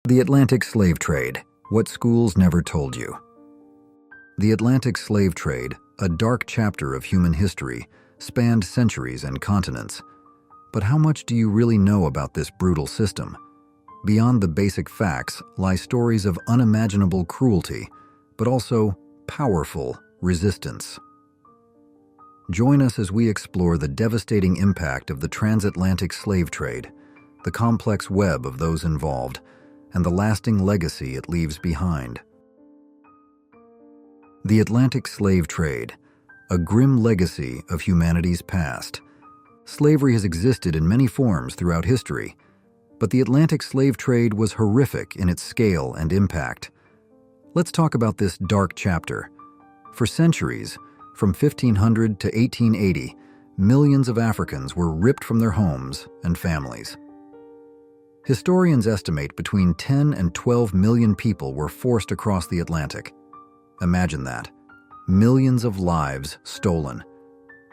The Atlantic Slave Trade, What Schools Never Told You. The Atlantic slave trade, a dark chapter of human history, spanned centuries and continents. But how much do you really know about this brutal system? Beyond the basic facts lie stories of unimaginable cruelty, but also powerful resistance. Join us as we explore the devastating impact of the transatlantic slave trade, the complex web of those involved, and the lasting legacy it leaves behind. The Atlantic slave trade, a grim legacy of humanity's past. Slavery has existed in many forms throughout history, but the Atlantic slave trade was horrific in its scale and impact. Let's talk about this dark chapter. For centuries, from 1500 to 1880, millions of Africans were ripped from their homes and families. Historians estimate between 10 and 12 million people were forced across the Atlantic. Imagine that. Millions of lives stolen.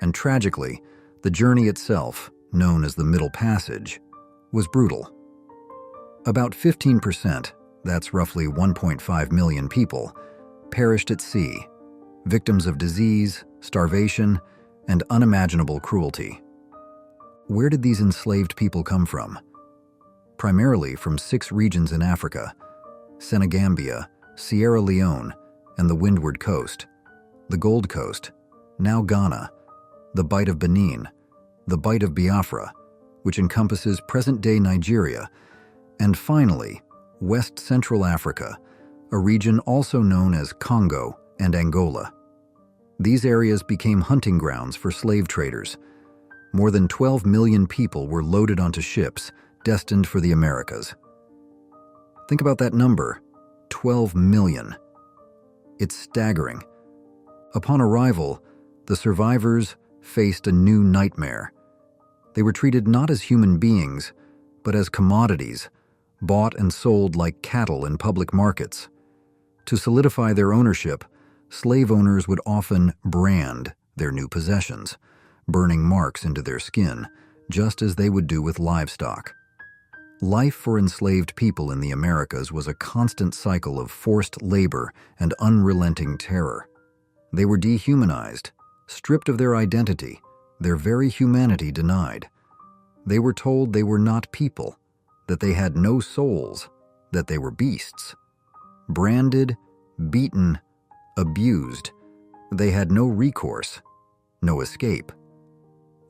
And tragically, the journey itself, known as the Middle Passage, was brutal. About 15%, that's roughly 1.5 million people, perished at sea, victims of disease, starvation, and unimaginable cruelty. Where did these enslaved people come from? Primarily from 6 regions in Africa: Senegambia, Sierra Leone, and the Windward Coast, the Gold Coast, now Ghana, the Bight of Benin, the Bight of Biafra, which encompasses present-day Nigeria, and finally, West Central Africa, a region also known as Congo and Angola. These areas became hunting grounds for slave traders. More than 12 million people were loaded onto ships destined for the Americas. Think about that number, 12 million. It's staggering. Upon arrival, the survivors faced a new nightmare. They were treated not as human beings, but as commodities, bought and sold like cattle in public markets. To solidify their ownership, slave owners would often brand their new possessions, burning marks into their skin, just as they would do with livestock. Life for enslaved people in the Americas was a constant cycle of forced labor and unrelenting terror. They were dehumanized, stripped of their identity, their very humanity denied. They were told they were not people, that they had no souls, that they were beasts. Branded, beaten, abused, they had no recourse, no escape.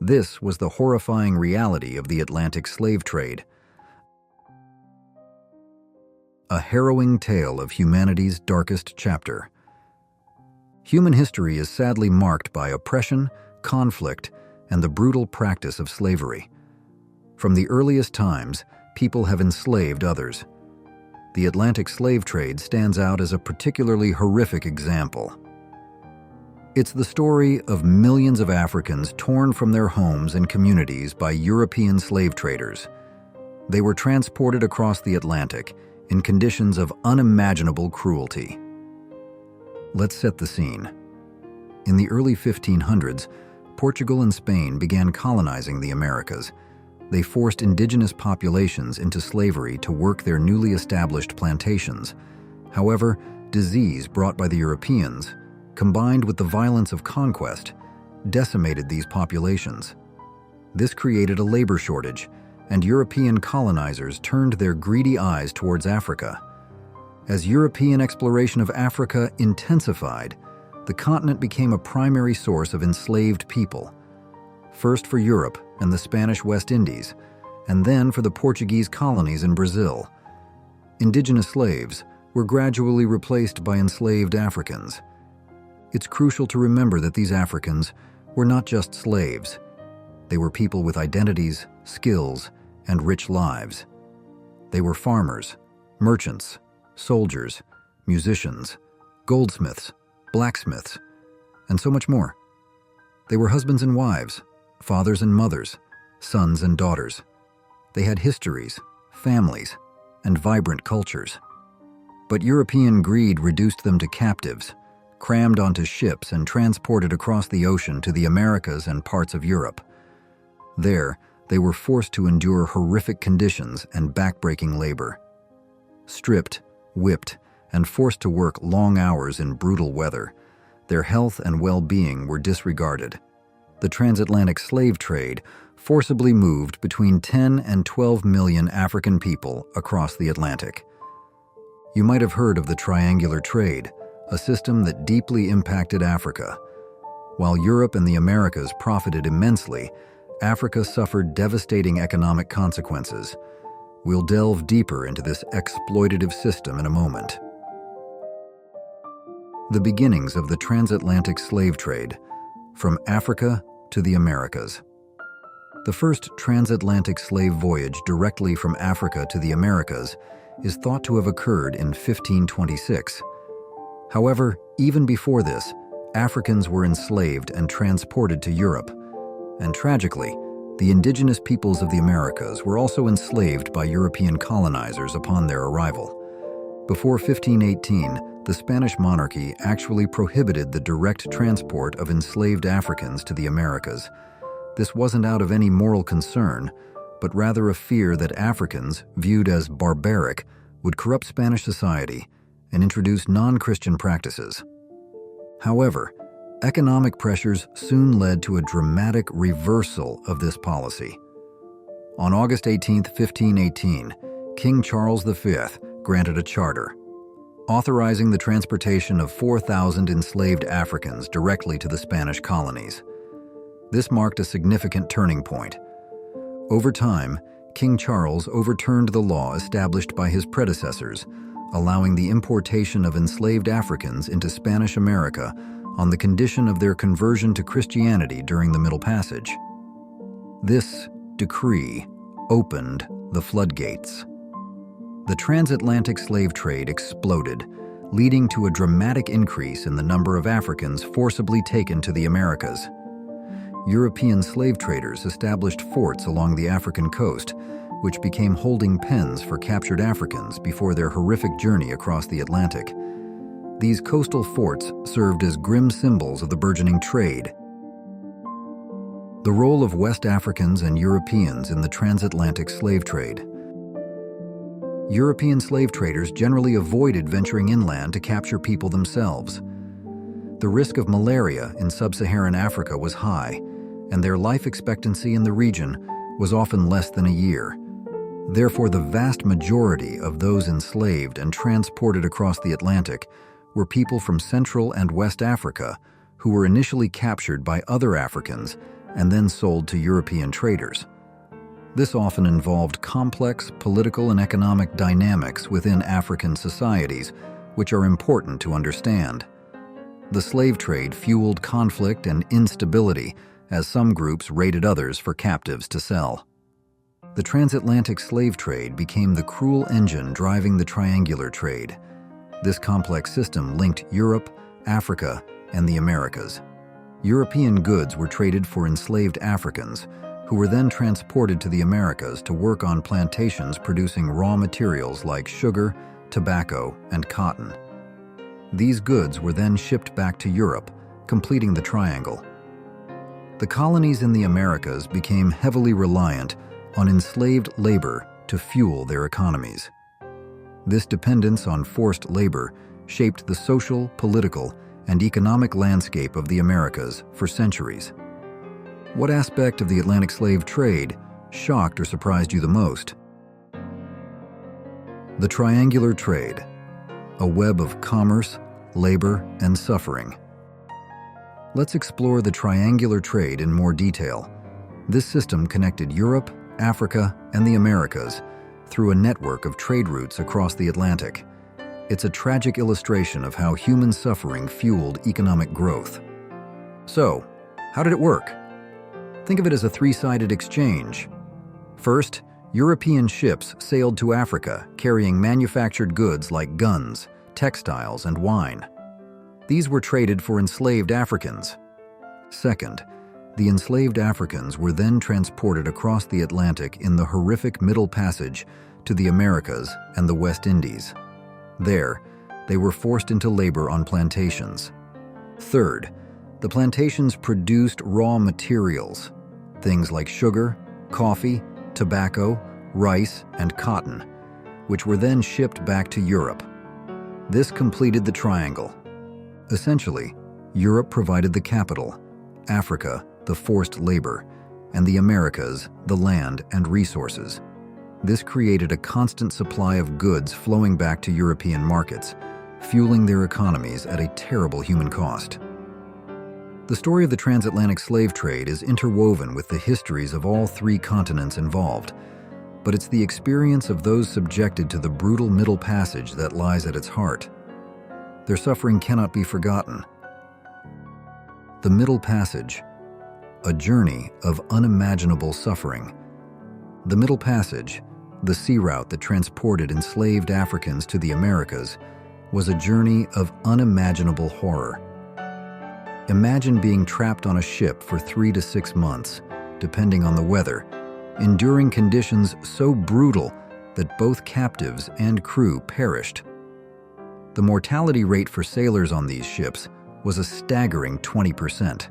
This was the horrifying reality of the Atlantic slave trade. A harrowing tale of humanity's darkest chapter. Human history is sadly marked by oppression, conflict, and the brutal practice of slavery. From the earliest times, people have enslaved others. The Atlantic slave trade stands out as a particularly horrific example. It's the story of millions of Africans torn from their homes and communities by European slave traders. They were transported across the Atlantic in conditions of unimaginable cruelty. Let's set the scene. In the early 1500s, Portugal and Spain began colonizing the Americas. They forced indigenous populations into slavery to work their newly established plantations. However, disease brought by the Europeans, combined with the violence of conquest, decimated these populations. This created a labor shortage, and European colonizers turned their greedy eyes towards Africa. As European exploration of Africa intensified, the continent became a primary source of enslaved people, first for Europe and the Spanish West Indies, and then for the Portuguese colonies in Brazil. Indigenous slaves were gradually replaced by enslaved Africans. It's crucial to remember that these Africans were not just slaves. They were people with identities, skills, and rich lives. They were farmers, merchants, soldiers, musicians, goldsmiths, blacksmiths, and so much more. They were husbands and wives, fathers and mothers, sons and daughters. They had histories, families, and vibrant cultures. But European greed reduced them to captives, crammed onto ships and transported across the ocean to the Americas and parts of Europe. There, they were forced to endure horrific conditions and backbreaking labor. Stripped, whipped, and forced to work long hours in brutal weather, their health and well-being were disregarded. The transatlantic slave trade forcibly moved between 10 and 12 million African people across the Atlantic. You might have heard of the triangular trade, a system that deeply impacted Africa. While Europe and the Americas profited immensely, Africa suffered devastating economic consequences. We'll delve deeper into this exploitative system in a moment. The beginnings of the transatlantic slave trade, from Africa to the Americas. The first transatlantic slave voyage directly from Africa to the Americas is thought to have occurred in 1526. However, even before this, Africans were enslaved and transported to Europe. And tragically, the indigenous peoples of the Americas were also enslaved by European colonizers upon their arrival. Before 1518, the Spanish monarchy actually prohibited the direct transport of enslaved Africans to the Americas. This wasn't out of any moral concern, but rather a fear that Africans, viewed as barbaric, would corrupt Spanish society and introduce non-Christian practices. However, economic pressures soon led to a dramatic reversal of this policy. On August 18, 1518, King Charles V granted a charter, authorizing the transportation of 4,000 enslaved Africans directly to the Spanish colonies. This marked a significant turning point. Over time, King Charles overturned the law established by his predecessors, allowing the importation of enslaved Africans into Spanish America on the condition of their conversion to Christianity during the Middle Passage. This decree opened the floodgates. The transatlantic slave trade exploded, leading to a dramatic increase in the number of Africans forcibly taken to the Americas. European slave traders established forts along the African coast, which became holding pens for captured Africans before their horrific journey across the Atlantic. These coastal forts served as grim symbols of the burgeoning trade. The role of West Africans and Europeans in the transatlantic slave trade. European slave traders generally avoided venturing inland to capture people themselves. The risk of malaria in sub-Saharan Africa was high, and their life expectancy in the region was often less than a year. Therefore, the vast majority of those enslaved and transported across the Atlantic were people from Central and West Africa who were initially captured by other Africans and then sold to European traders. This often involved complex political and economic dynamics within African societies, which are important to understand. The slave trade fueled conflict and instability as some groups raided others for captives to sell. The transatlantic slave trade became the cruel engine driving the triangular trade. This complex system linked Europe, Africa, and the Americas. European goods were traded for enslaved Africans, who were then transported to the Americas to work on plantations producing raw materials like sugar, tobacco, and cotton. These goods were then shipped back to Europe, completing the triangle. The colonies in the Americas became heavily reliant on enslaved labor to fuel their economies. This dependence on forced labor shaped the social, political, and economic landscape of the Americas for centuries. What aspect of the Atlantic slave trade shocked or surprised you the most? The triangular trade, a web of commerce, labor, and suffering. Let's explore the triangular trade in more detail. This system connected Europe, Africa, and the Americas through a network of trade routes across the Atlantic. It's a tragic illustration of how human suffering fueled economic growth. So, how did it work? Think of it as a three-sided exchange. First, European ships sailed to Africa carrying manufactured goods like guns, textiles, and wine. These were traded for enslaved Africans. Second, the enslaved Africans were then transported across the Atlantic in the horrific Middle Passage to the Americas and the West Indies. There, they were forced into labor on plantations. Third, the plantations produced raw materials, things like sugar, coffee, tobacco, rice, and cotton, which were then shipped back to Europe. This completed the triangle. Essentially, Europe provided the capital, Africa, the forced labor, and the Americas, the land and resources. This created a constant supply of goods flowing back to European markets, fueling their economies at a terrible human cost. The story of the transatlantic slave trade is interwoven with the histories of all three continents involved, but it's the experience of those subjected to the brutal Middle Passage that lies at its heart. Their suffering cannot be forgotten. The Middle Passage, a journey of unimaginable suffering. The Middle Passage, the sea route that transported enslaved Africans to the Americas, was a journey of unimaginable horror. Imagine being trapped on a ship for 3 to 6 months, depending on the weather, enduring conditions so brutal that both captives and crew perished. The mortality rate for sailors on these ships was a staggering 20%.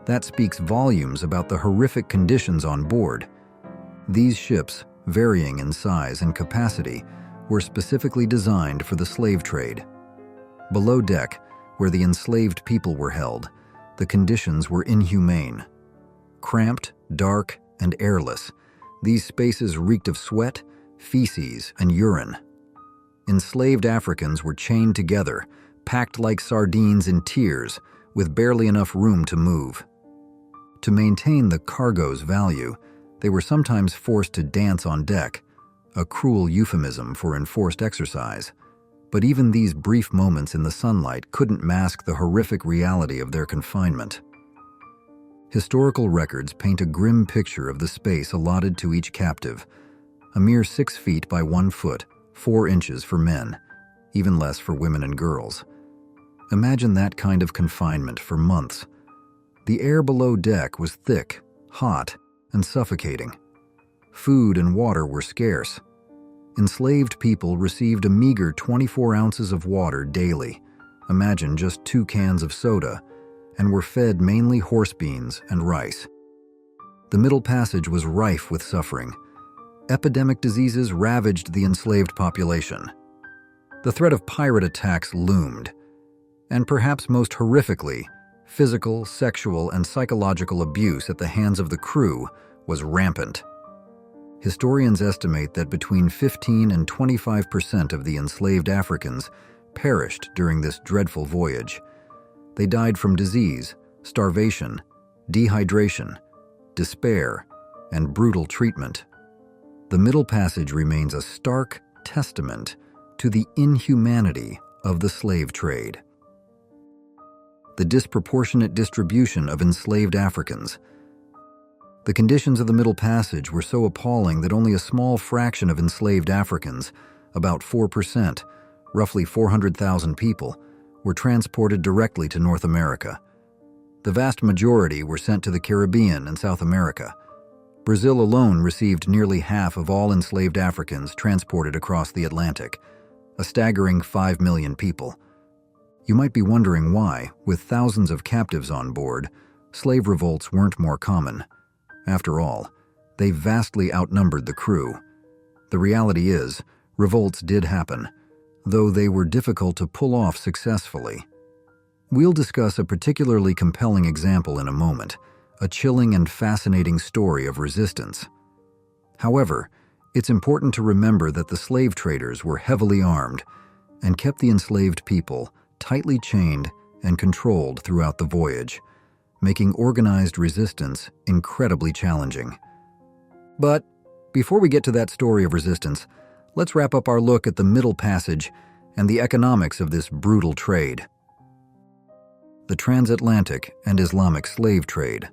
That speaks volumes about the horrific conditions on board. These ships, varying in size and capacity, were specifically designed for the slave trade. Below deck, where the enslaved people were held, the conditions were inhumane. Cramped, dark, and airless, these spaces reeked of sweat, feces, and urine. Enslaved Africans were chained together, packed like sardines in tiers, with barely enough room to move. To maintain the cargo's value, they were sometimes forced to dance on deck, a cruel euphemism for enforced exercise. But even these brief moments in the sunlight couldn't mask the horrific reality of their confinement. Historical records paint a grim picture of the space allotted to each captive, a mere 6 feet by 1 foot, 4 inches for men, even less for women and girls. Imagine that kind of confinement for months. The air below deck was thick, hot, and suffocating. Food and water were scarce. Enslaved people received a meager 24 ounces of water daily, imagine just 2 cans of soda, and were fed mainly horse beans and rice. The Middle Passage was rife with suffering. Epidemic diseases ravaged the enslaved population. The threat of pirate attacks loomed, and perhaps most horrifically, physical, sexual, and psychological abuse at the hands of the crew was rampant. Historians estimate that between 15 and 25% of the enslaved Africans perished during this dreadful voyage. They died from disease, starvation, dehydration, despair, and brutal treatment. The Middle Passage remains a stark testament to the inhumanity of the slave trade. The disproportionate distribution of enslaved Africans. The conditions of the Middle Passage were so appalling that only a small fraction of enslaved Africans, about 4%, roughly 400,000 people, were transported directly to North America. The vast majority were sent to the Caribbean and South America. Brazil alone received nearly half of all enslaved Africans transported across the Atlantic, a staggering 5 million people. You might be wondering why, with thousands of captives on board, slave revolts weren't more common. After all, they vastly outnumbered the crew. The reality is, revolts did happen, though they were difficult to pull off successfully. We'll discuss a particularly compelling example in a moment, a chilling and fascinating story of resistance. However, it's important to remember that the slave traders were heavily armed and kept the enslaved people tightly chained and controlled throughout the voyage, making organized resistance incredibly challenging. But before we get to that story of resistance, let's wrap up our look at the Middle Passage and the economics of this brutal trade. The Transatlantic and Islamic slave trade.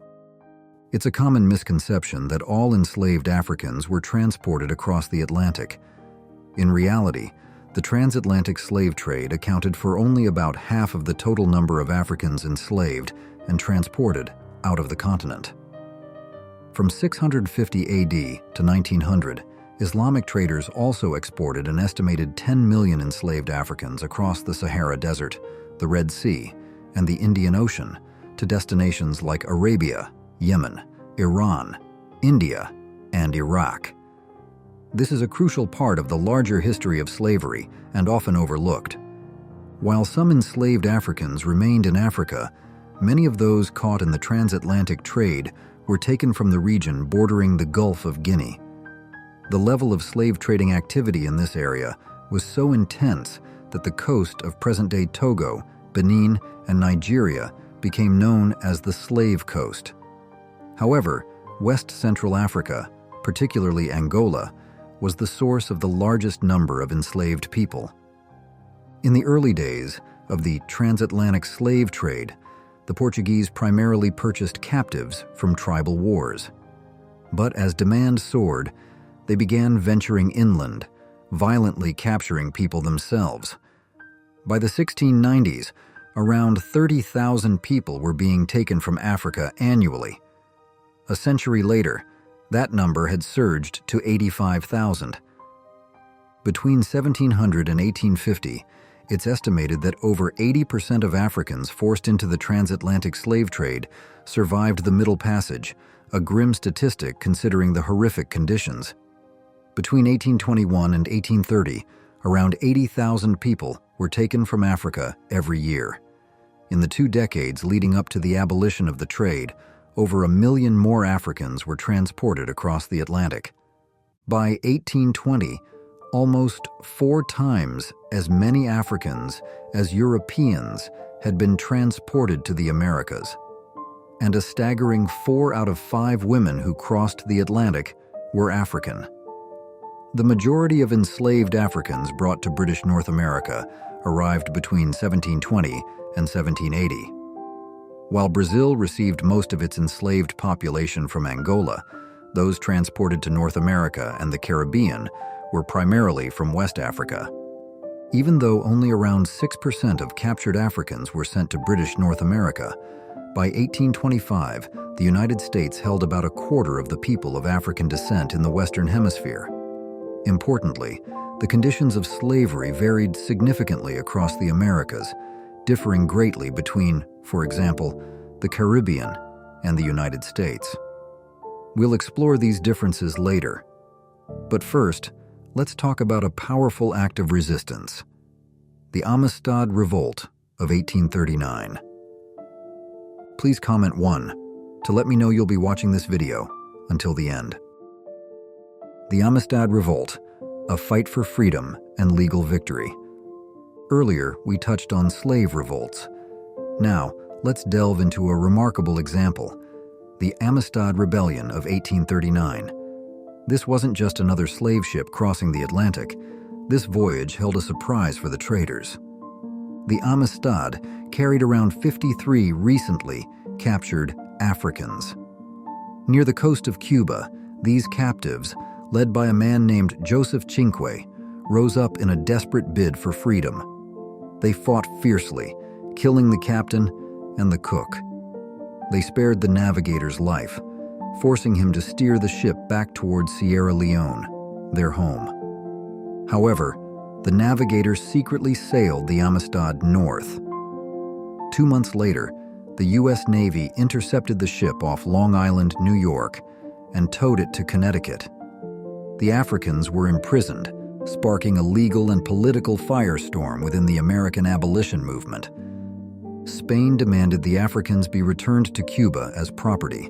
It's a common misconception that all enslaved Africans were transported across the Atlantic. In reality, the transatlantic slave trade accounted for only about half of the total number of Africans enslaved and transported out of the continent. From 650 AD to 1900, Islamic traders also exported an estimated 10 million enslaved Africans across the Sahara Desert, the Red Sea, and the Indian Ocean to destinations like Arabia, Yemen, Iran, India, and Iraq. This is a crucial part of the larger history of slavery and often overlooked. While some enslaved Africans remained in Africa, many of those caught in the transatlantic trade were taken from the region bordering the Gulf of Guinea. The level of slave trading activity in this area was so intense that the coast of present-day Togo, Benin, and Nigeria became known as the Slave Coast. However, West Central Africa, particularly Angola, was the source of the largest number of enslaved people. In the early days of the transatlantic slave trade, the Portuguese primarily purchased captives from tribal wars. But as demand soared, they began venturing inland, violently capturing people themselves. By the 1690s, around 30,000 people were being taken from Africa annually. A century later, that number had surged to 85,000. Between 1700 and 1850, it's estimated that over 80% of Africans forced into the transatlantic slave trade survived the Middle Passage, a grim statistic considering the horrific conditions. Between 1821 and 1830, around 80,000 people were taken from Africa every year. In the 2 decades leading up to the abolition of the trade, over 1 million more Africans were transported across the Atlantic. By 1820, almost 4 times as many Africans as Europeans had been transported to the Americas, and a staggering 4 out of 5 women who crossed the Atlantic were African. The majority of enslaved Africans brought to British North America arrived between 1720 and 1780. While Brazil received most of its enslaved population from Angola, those transported to North America and the Caribbean were primarily from West Africa. Even though only around 6% of captured Africans were sent to British North America, by 1825, the United States held about a quarter of the people of African descent in the Western Hemisphere. Importantly, the conditions of slavery varied significantly across the Americas, differing greatly between, for example, the Caribbean and the United States. We'll explore these differences later. But first, let's talk about a powerful act of resistance: the Amistad Revolt of 1839. Please comment 1 to let me know you'll be watching this video until the end. The Amistad Revolt, a fight for freedom and legal victory. Earlier, we touched on slave revolts. Now, let's delve into a remarkable example: the Amistad Rebellion of 1839. This wasn't just another slave ship crossing the Atlantic. This voyage held a surprise for the traders. The Amistad carried around 53 recently captured Africans. Near the coast of Cuba, these captives, led by a man named Joseph Cinque, rose up in a desperate bid for freedom. They fought fiercely, killing the captain and the cook. They spared the navigator's life, forcing him to steer the ship back towards Sierra Leone, their home. However, the navigator secretly sailed the Amistad north. 2 months later, the U.S. Navy intercepted the ship off Long Island, New York, and towed it to Connecticut. The Africans were imprisoned, sparking a legal and political firestorm within the American abolition movement. Spain demanded the Africans be returned to Cuba as property.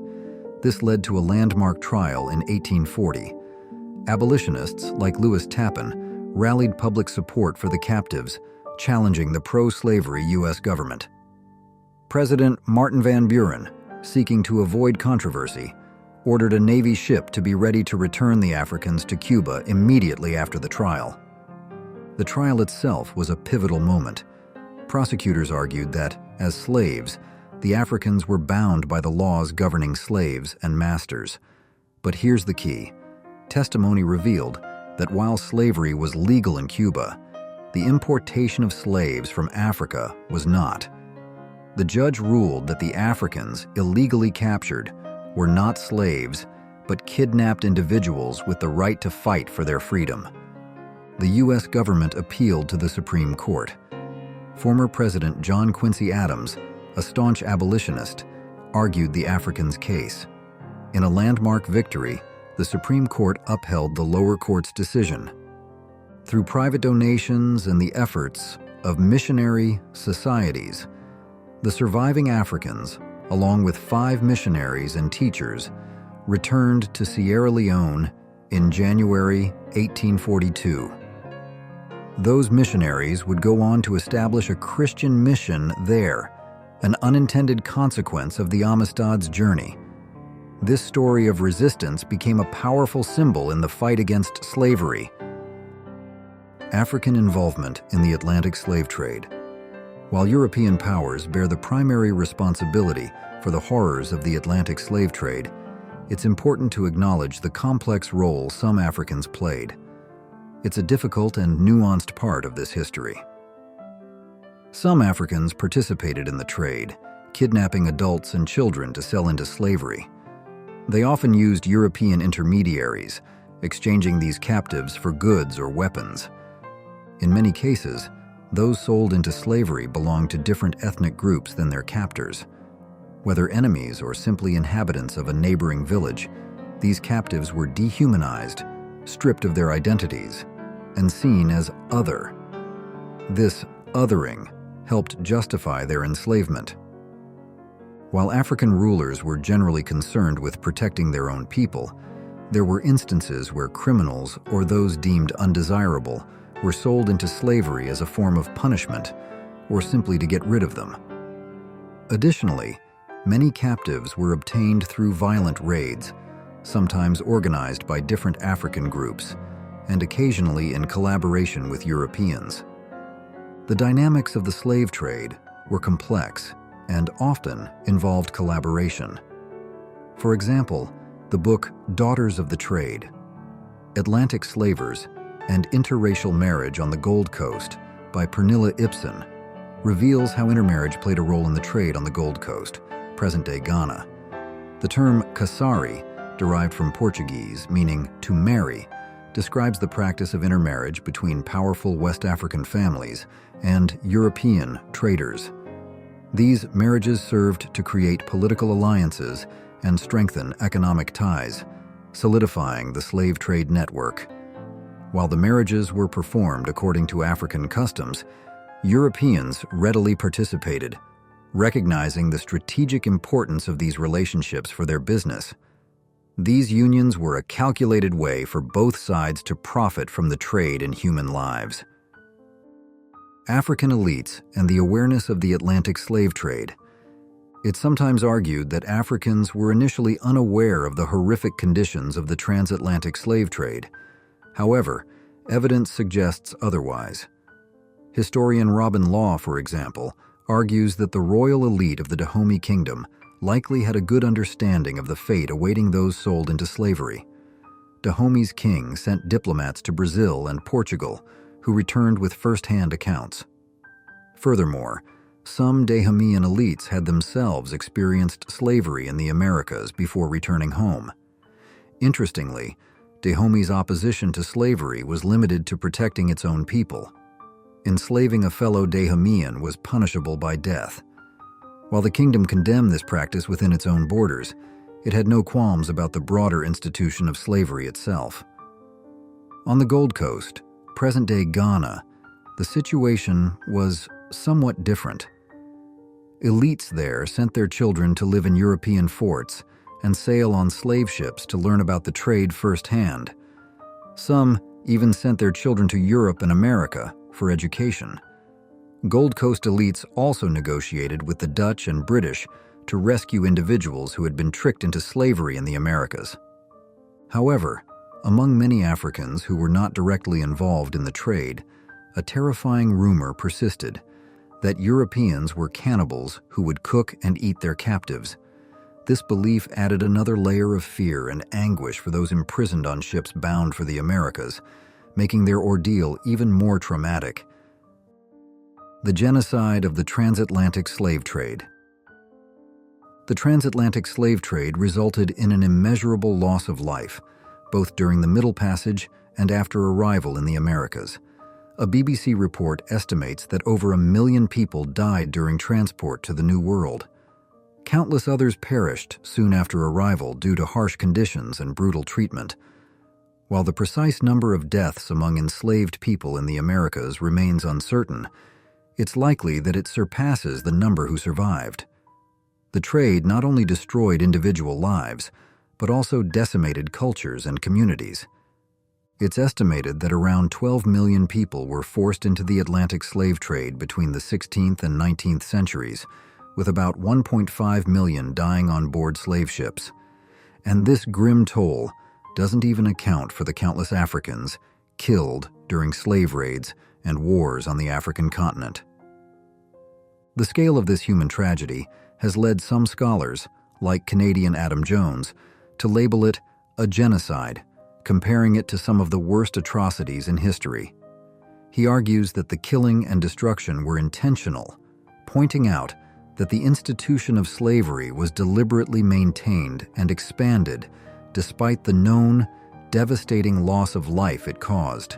This led to a landmark trial in 1840. Abolitionists like Lewis Tappan rallied public support for the captives, challenging the pro-slavery U.S. government. President Martin Van Buren, seeking to avoid controversy, ordered a Navy ship to be ready to return the Africans to Cuba immediately after the trial. The trial itself was a pivotal moment. Prosecutors argued that, as slaves, the Africans were bound by the laws governing slaves and masters. But here's the key. Testimony revealed that while slavery was legal in Cuba, the importation of slaves from Africa was not. The judge ruled that the Africans illegally captured were not slaves, but kidnapped individuals with the right to fight for their freedom. The U.S. government appealed to the Supreme Court. Former President John Quincy Adams, a staunch abolitionist, argued the Africans' case. In a landmark victory, the Supreme Court upheld the lower court's decision. Through private donations and the efforts of missionary societies, the surviving Africans, along with 5 missionaries and teachers, returned to Sierra Leone in January 1842. Those missionaries would go on to establish a Christian mission there, an unintended consequence of the Amistad's journey. This story of resistance became a powerful symbol in the fight against slavery. African involvement in the Atlantic slave trade. While European powers bear the primary responsibility for the horrors of the Atlantic slave trade, it's important to acknowledge the complex role some Africans played. It's a difficult and nuanced part of this history. Some Africans participated in the trade, kidnapping adults and children to sell into slavery. They often used European intermediaries, exchanging these captives for goods or weapons. In many cases, those sold into slavery belonged to different ethnic groups than their captors. Whether enemies or simply inhabitants of a neighboring village, these captives were dehumanized, stripped of their identities, and seen as other. This othering helped justify their enslavement. While African rulers were generally concerned with protecting their own people, there were instances where criminals or those deemed undesirable were sold into slavery as a form of punishment or simply to get rid of them. Additionally, many captives were obtained through violent raids, sometimes organized by different African groups, and occasionally in collaboration with Europeans. The dynamics of the slave trade were complex and often involved collaboration. For example, the book Daughters of the Trade, Atlantic Slavers and Interracial Marriage on the Gold Coast by Pernilla Ibsen, reveals how intermarriage played a role in the trade on the Gold Coast, present-day Ghana. The term kasari, derived from Portuguese, meaning to marry, describes the practice of intermarriage between powerful West African families and European traders. These marriages served to create political alliances and strengthen economic ties, solidifying the slave trade network. While the marriages were performed according to African customs, Europeans readily participated, recognizing the strategic importance of these relationships for their business. These unions were a calculated way for both sides to profit from the trade in human lives. African elites and the awareness of the Atlantic slave trade. It's sometimes argued that Africans were initially unaware of the horrific conditions of the transatlantic slave trade. However, evidence suggests otherwise. Historian Robin Law, for example, argues that the royal elite of the Dahomey Kingdom likely had a good understanding of the fate awaiting those sold into slavery. Dahomey's king sent diplomats to Brazil and Portugal, who returned with first-hand accounts. Furthermore, some Dahomeyan elites had themselves experienced slavery in the Americas before returning home. Interestingly, Dahomey's opposition to slavery was limited to protecting its own people. Enslaving a fellow Dahomeyan was punishable by death. While the kingdom condemned this practice within its own borders, it had no qualms about the broader institution of slavery itself. On the Gold Coast, present-day Ghana, the situation was somewhat different. Elites there sent their children to live in European forts and sail on slave ships to learn about the trade firsthand. Some even sent their children to Europe and America for education. Gold Coast elites also negotiated with the Dutch and British to rescue individuals who had been tricked into slavery in the Americas. However, among many Africans who were not directly involved in the trade, a terrifying rumor persisted that Europeans were cannibals who would cook and eat their captives. This belief added another layer of fear and anguish for those imprisoned on ships bound for the Americas, making their ordeal even more traumatic. The genocide of the transatlantic slave trade. The transatlantic slave trade resulted in an immeasurable loss of life, both during the Middle Passage and after arrival in the Americas. A BBC report estimates that over 1 million people died during transport to the New World. countless others perished soon after arrival due to harsh conditions and brutal treatment. While the precise number of deaths among enslaved people in the Americas remains uncertain, it's likely that it surpasses the number who survived. The trade not only destroyed individual lives, but also decimated cultures and communities. It's estimated that around 12 million people were forced into the Atlantic slave trade between the 16th and 19th centuries, with about 1.5 million dying on board slave ships. And this grim toll doesn't even account for the countless Africans killed during slave raids and wars on the African continent. The scale of this human tragedy has led some scholars, like Canadian Adam Jones, to label it a genocide, comparing it to some of the worst atrocities in history. He argues that the killing and destruction were intentional, pointing out that the institution of slavery was deliberately maintained and expanded despite the known, devastating loss of life it caused.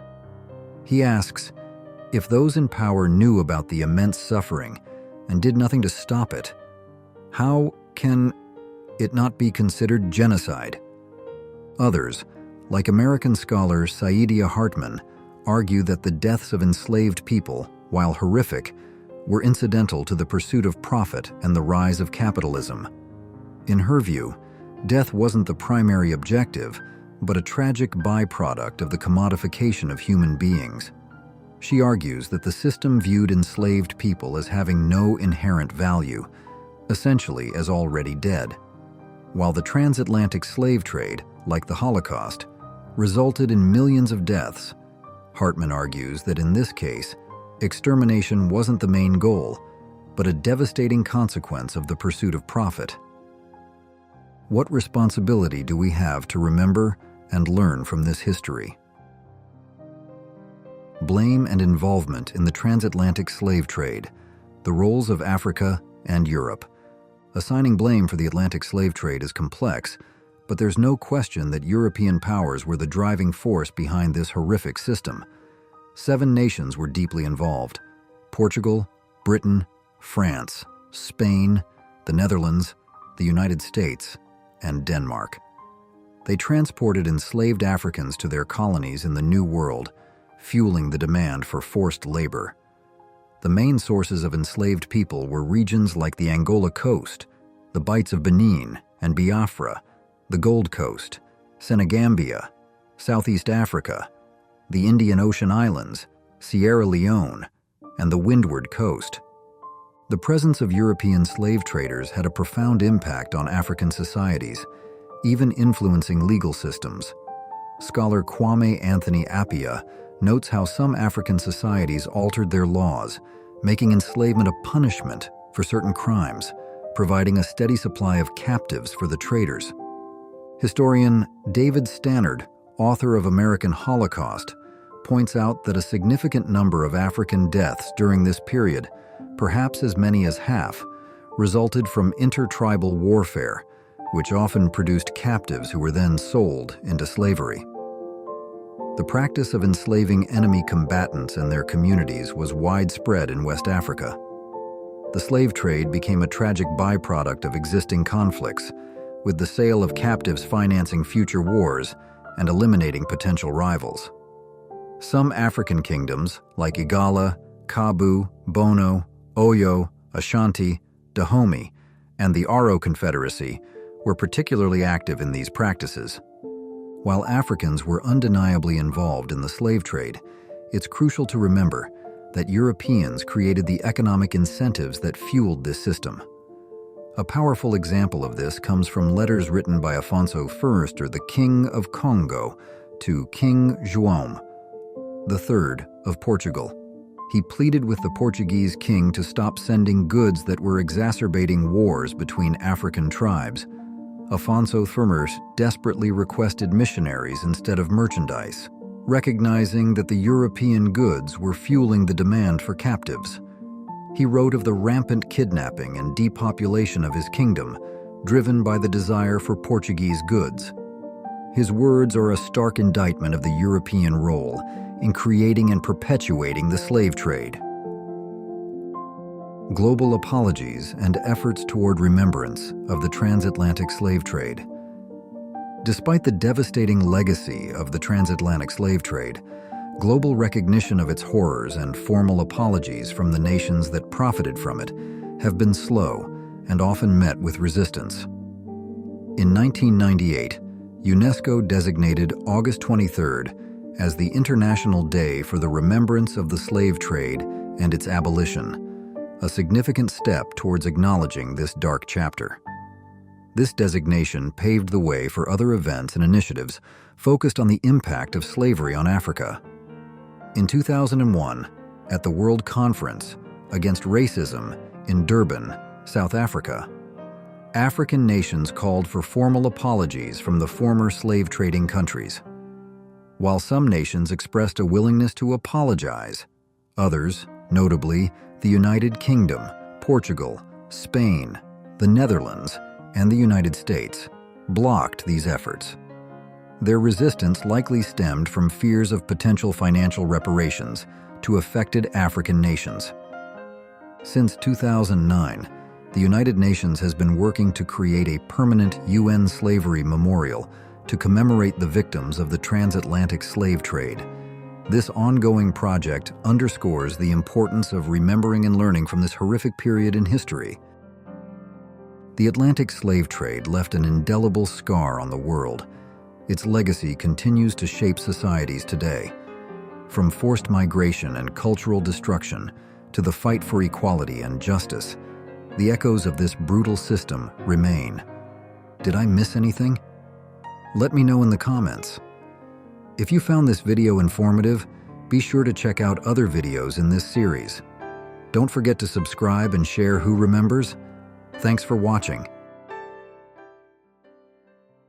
He asks, if those in power knew about the immense suffering and did nothing to stop it, how can it not be considered genocide? Others, like American scholar Saidiya Hartman, argue that the deaths of enslaved people, while horrific, were incidental to the pursuit of profit and the rise of capitalism. In her view, death wasn't the primary objective, but a tragic byproduct of the commodification of human beings. She argues that the system viewed enslaved people as having no inherent value, essentially as already dead. While the transatlantic slave trade, like the Holocaust, resulted in millions of deaths, Hartman argues that in this case, extermination wasn't the main goal, but a devastating consequence of the pursuit of profit. What responsibility do we have to remember and learn from this history? Blame and involvement in the transatlantic slave trade, the roles of Africa and Europe. Assigning blame for the Atlantic slave trade is complex, but there's no question that European powers were the driving force behind this horrific system. 7 nations were deeply involved: Portugal, Britain, France, Spain, the Netherlands, the United States, and Denmark. They transported enslaved Africans to their colonies in the New World, fueling the demand for forced labor. The main sources of enslaved people were regions like the Angola coast, the Bights of Benin and Biafra, the Gold Coast, Senegambia, Southeast Africa, the Indian Ocean Islands, Sierra Leone, and the Windward Coast. The presence of European slave traders had a profound impact on African societies, even influencing legal systems. Scholar Kwame Anthony Appiah notes how some African societies altered their laws, making enslavement a punishment for certain crimes, providing a steady supply of captives for the traders. Historian David Stannard, author of American Holocaust, points out that a significant number of African deaths during this period, perhaps as many as half, resulted from intertribal warfare, which often produced captives who were then sold into slavery. The practice of enslaving enemy combatants and their communities was widespread in West Africa. The slave trade became a tragic byproduct of existing conflicts, with the sale of captives financing future wars and eliminating potential rivals. Some African kingdoms, like Igala, Kabu, Bono, Oyo, Ashanti, Dahomey, and the Aro Confederacy, were particularly active in these practices. While Africans were undeniably involved in the slave trade, it's crucial to remember that Europeans created the economic incentives that fueled this system. A powerful example of this comes from letters written by Afonso I, or the King of Congo, to King João III of Portugal. He pleaded with the Portuguese king to stop sending goods that were exacerbating wars between African tribes. Afonso I desperately requested missionaries instead of merchandise, recognizing that the European goods were fueling the demand for captives. He wrote of the rampant kidnapping and depopulation of his kingdom, driven by the desire for Portuguese goods. His words are a stark indictment of the European role in creating and perpetuating the slave trade. global apologies, and efforts toward remembrance of the transatlantic slave trade. Despite the devastating legacy of the transatlantic slave trade, global recognition of its horrors and formal apologies from the nations that profited from it have been slow and often met with resistance. In 1998, UNESCO designated August 23rd as the International Day for the Remembrance of the Slave Trade and its Abolition, a significant step towards acknowledging this dark chapter. This designation paved the way for other events and initiatives focused on the impact of slavery on Africa. In 2001, at the World Conference Against Racism in Durban, South Africa, African nations called for formal apologies from the former slave-trading countries. While some nations expressed a willingness to apologize, others, notably the United Kingdom, Portugal, Spain, the Netherlands, and the United States, blocked these efforts. Their resistance likely stemmed from fears of potential financial reparations to affected African nations. Since 2009, the United Nations has been working to create a permanent UN slavery memorial to commemorate the victims of the transatlantic slave trade. This ongoing project underscores the importance of remembering and learning from this horrific period in history. The Atlantic slave trade left an indelible scar on the world. Its legacy continues to shape societies today. From forced migration and cultural destruction to the fight for equality and justice, the echoes of this brutal system remain. Did I miss anything? Let me know in the comments. If you found this video informative, be sure to check out other videos in this series. Don't forget to subscribe and share Who Remembers. Thanks for watching.